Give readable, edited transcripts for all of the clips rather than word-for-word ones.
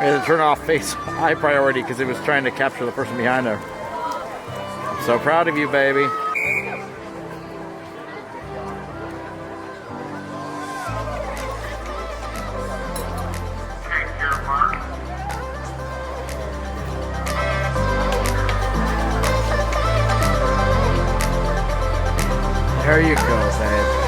We had to turn off face eye priority because it was trying to capture the person behind her. I'm so proud of you, baby. There you go, babe.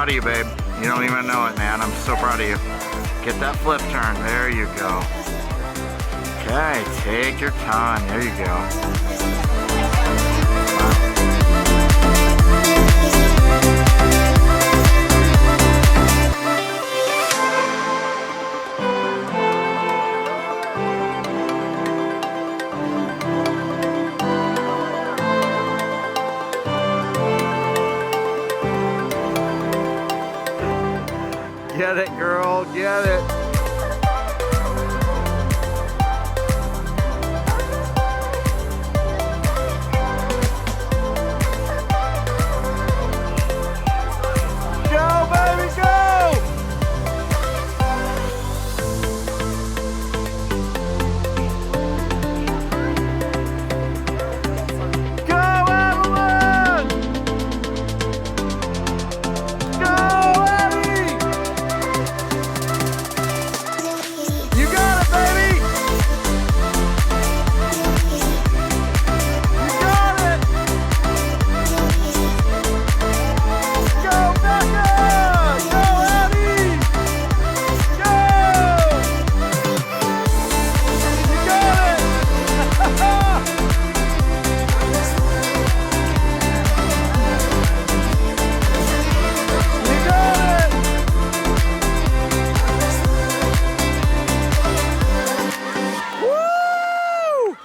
You, babe. You don't even know it, man. I'm so proud of you. Get that flip turn. There you go. Okay, take your time. There you go. Get it, girl, get it. Go, baby, go! Go, Adeline! Go, Addy! You got it, baby! You got it! Go, Becca! Go, Addy! Go! You got it! You got it! Woo!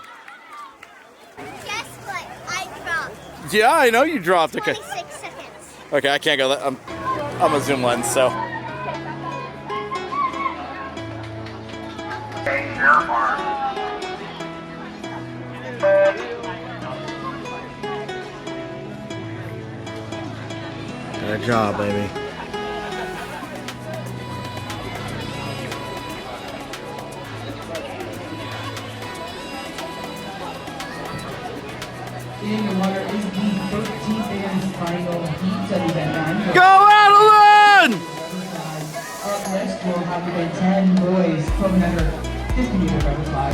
Guess what? I dropped Yeah, I know you dropped. Okay. 26 seconds. Okay, I can't go. I'm a zoom lens, so. Good job, baby. In the water is the 13th and final heat of event 9. Go, Adeline! Up next, we'll have the 10 boys from another 50-meter butterfly.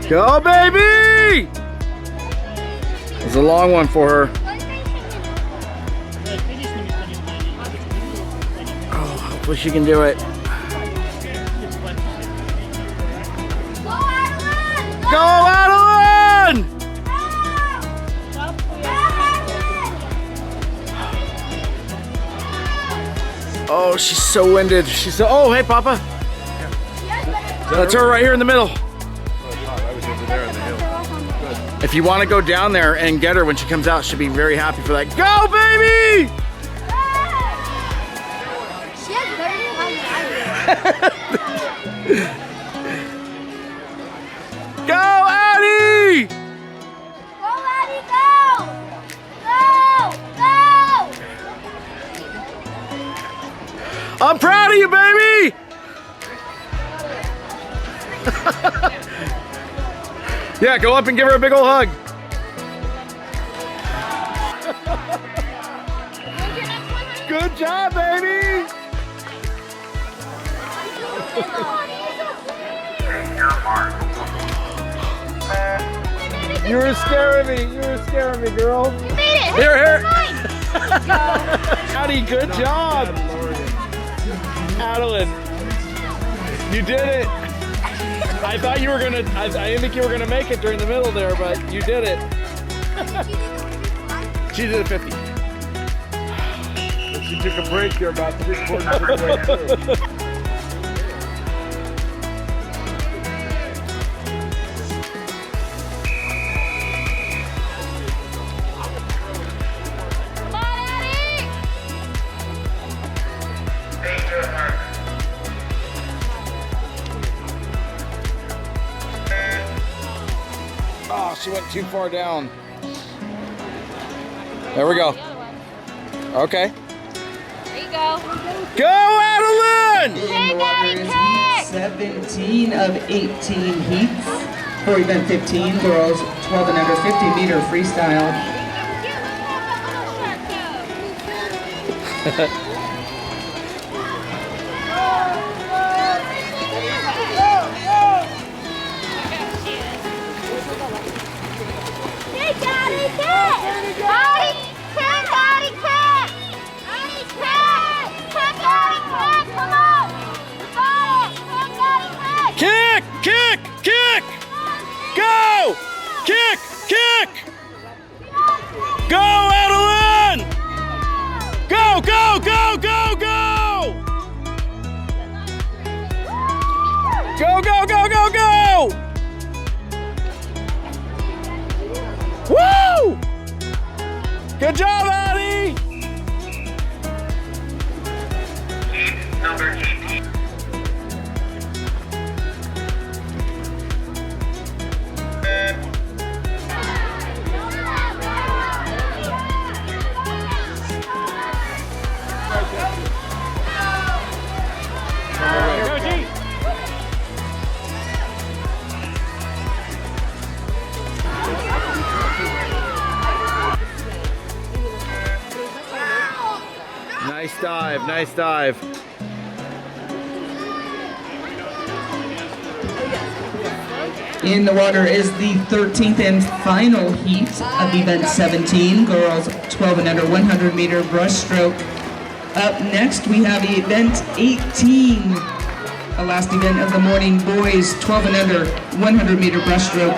Go, baby! It's a long one for her. Oh, hopefully she can do it. Go, Adeline! Oh, she's so winded. She's so. Oh, hey, Papa. That's her right here in the middle. If you want to go down there and get her when she comes out, she'll be very happy for that. Go, baby! She has better than I do. Go, Addy! Go, Addy, go! Go! Go! I'm proud of you, baby! Yeah, go up and give her a big old hug. Good job, baby! You were scaring me. You were scaring me, girl. You made it. Here, here. Go. Addy, good job. Adeline, you did it. I thought you were gonna. I didn't think you were gonna make it during the middle there, but you did it. She did a 50. She took a break here about 3/4 of the way through. Oh, she went too far down. There we go. Okay. There you go. Go, Adeline! In the water is heat 17 of 18 heats. For event 15, girls 12 and under 50 meter freestyle. Kick! Kick! Kick! Go! Kick! Kick! Go, Adeline! Go, go, go, go, go! Go, go, go, go, go! Woo! Good job, Addy! Number 18. Nice dive, nice dive. In the water is the 13th and final heat of event 17, girls 12 and under 100 meter breaststroke. Up next we have event 18, the last event of the morning, boys 12 and under 100 meter breaststroke.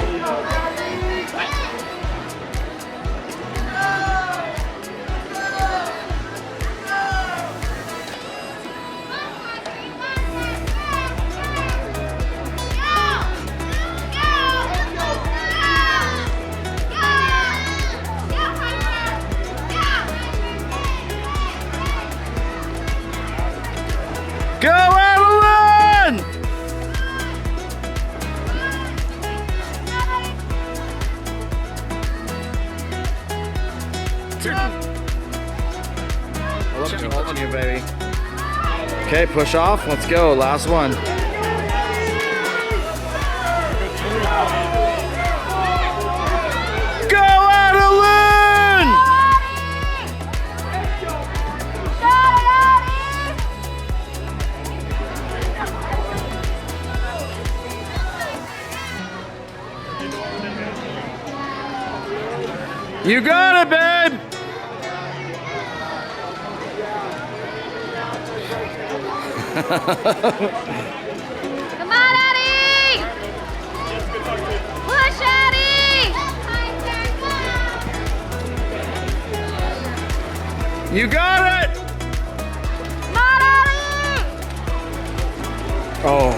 Go, Adeline! I love you, holding you, baby. Okay, push off. Let's go. Last one. Go, Adeline! You got it, babe! Come on, Addy! Push, Addy! You got it! Come on, Addy! Oh,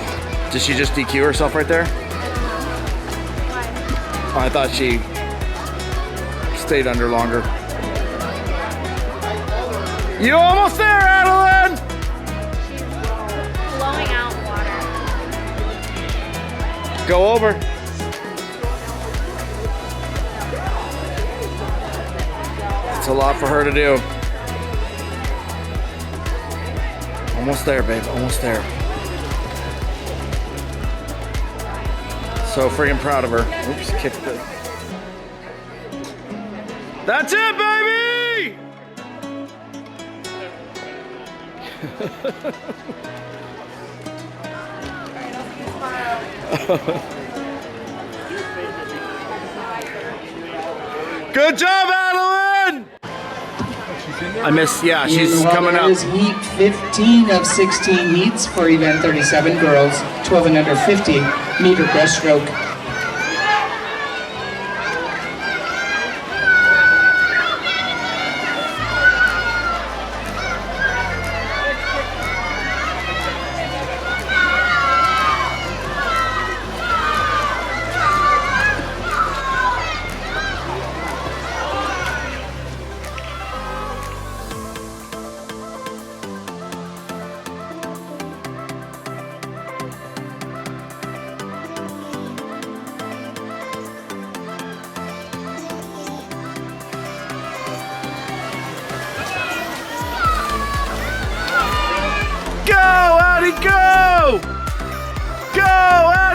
did she just DQ herself right there? Oh, I thought she stayed under longer. You almost there, Adeline! Blowing out water. Go over. It's a lot for her to do. Almost there, babe. Almost there. So freaking proud of her. Oops, kicked it. That's it, baby! Good job, Adeline! I missed, yeah, she's coming up. It is heat 15 of 16 heats for event 37, girls 12 and under 50 meter breaststroke.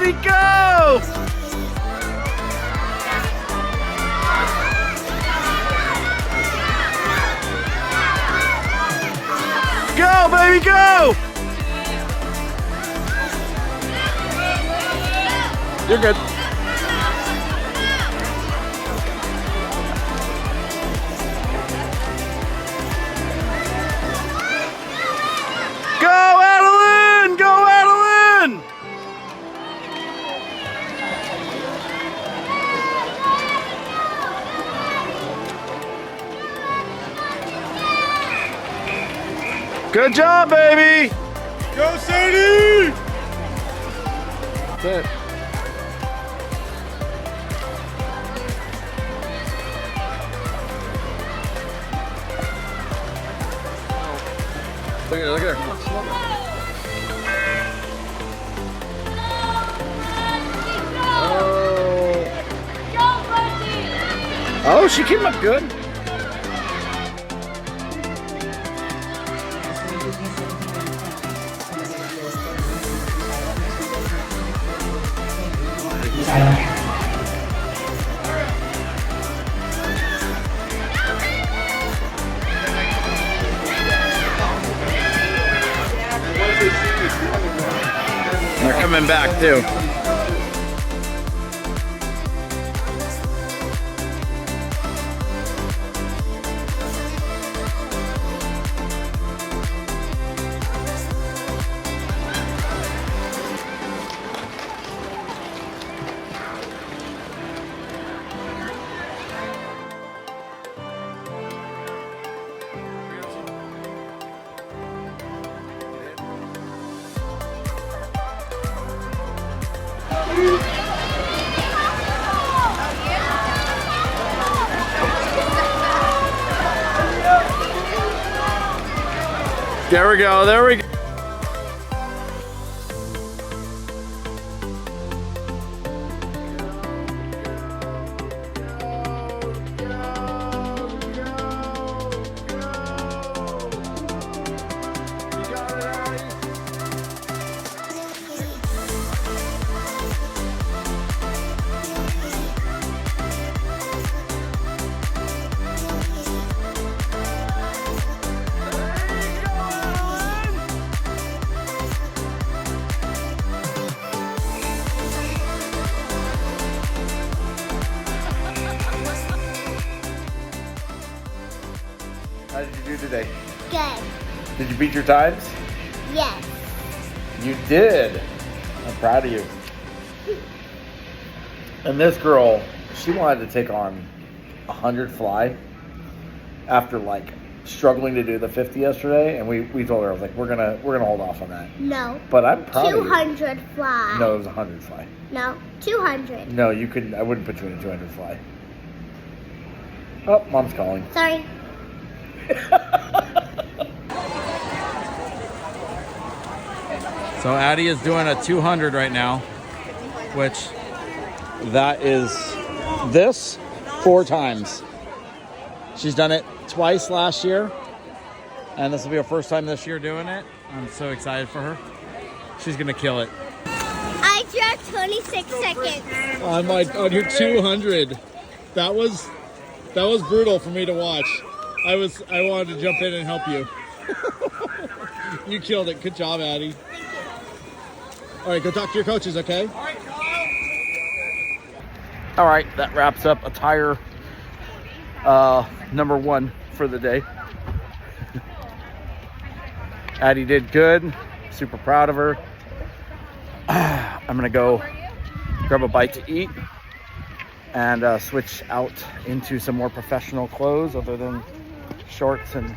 Addy, go! Go, baby, go! You're good. Go, Adeline! Go, Adeline! Good job, baby! Go, Sadie! That's it. Look at her, look at her. Oh, she came up good. They're coming back too. There we go, there we go. How did you do today? Good. Did you beat your times? Yes. You did. I'm proud of you. And this girl, she wanted to take on 100 fly after like struggling to do the 50 yesterday, and we told her, I was like, we're gonna hold off on that. No. But I'm proud of you. 200 fly. No, it was 100 fly. No. 200. No, you couldn't. I wouldn't put you in a 200 fly. Oh, mom's calling. Sorry. So Addy is doing a 200 right now, which that is this 4 times. She's done it twice last year, and this will be her first time this year doing it. I'm so excited for her. She's gonna kill it. I dropped 26 seconds. On your 200, that was brutal for me to watch. I wanted to jump in and help you. You killed it. Good job, Addy. All right, go talk to your coaches, okay? All right, that wraps up attire number 1 for the day. Addy did good. Super proud of her. I'm gonna go grab a bite to eat and switch out into some more professional clothes other than shorts and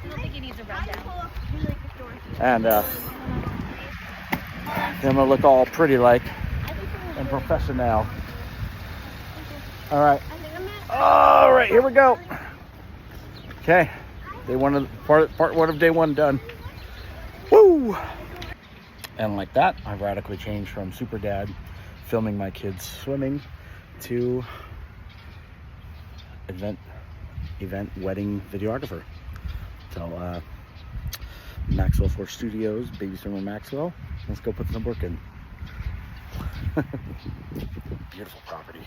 then I'm gonna look all pretty like and professional. All right, here we go. Okay, part 1 of day 1 done. Woo! And like that, I radically changed from super dad filming my kids swimming to event wedding videographer. So Maxwell 4 Studios, baby swimmer Maxwell. Let's go put some work in. Beautiful property.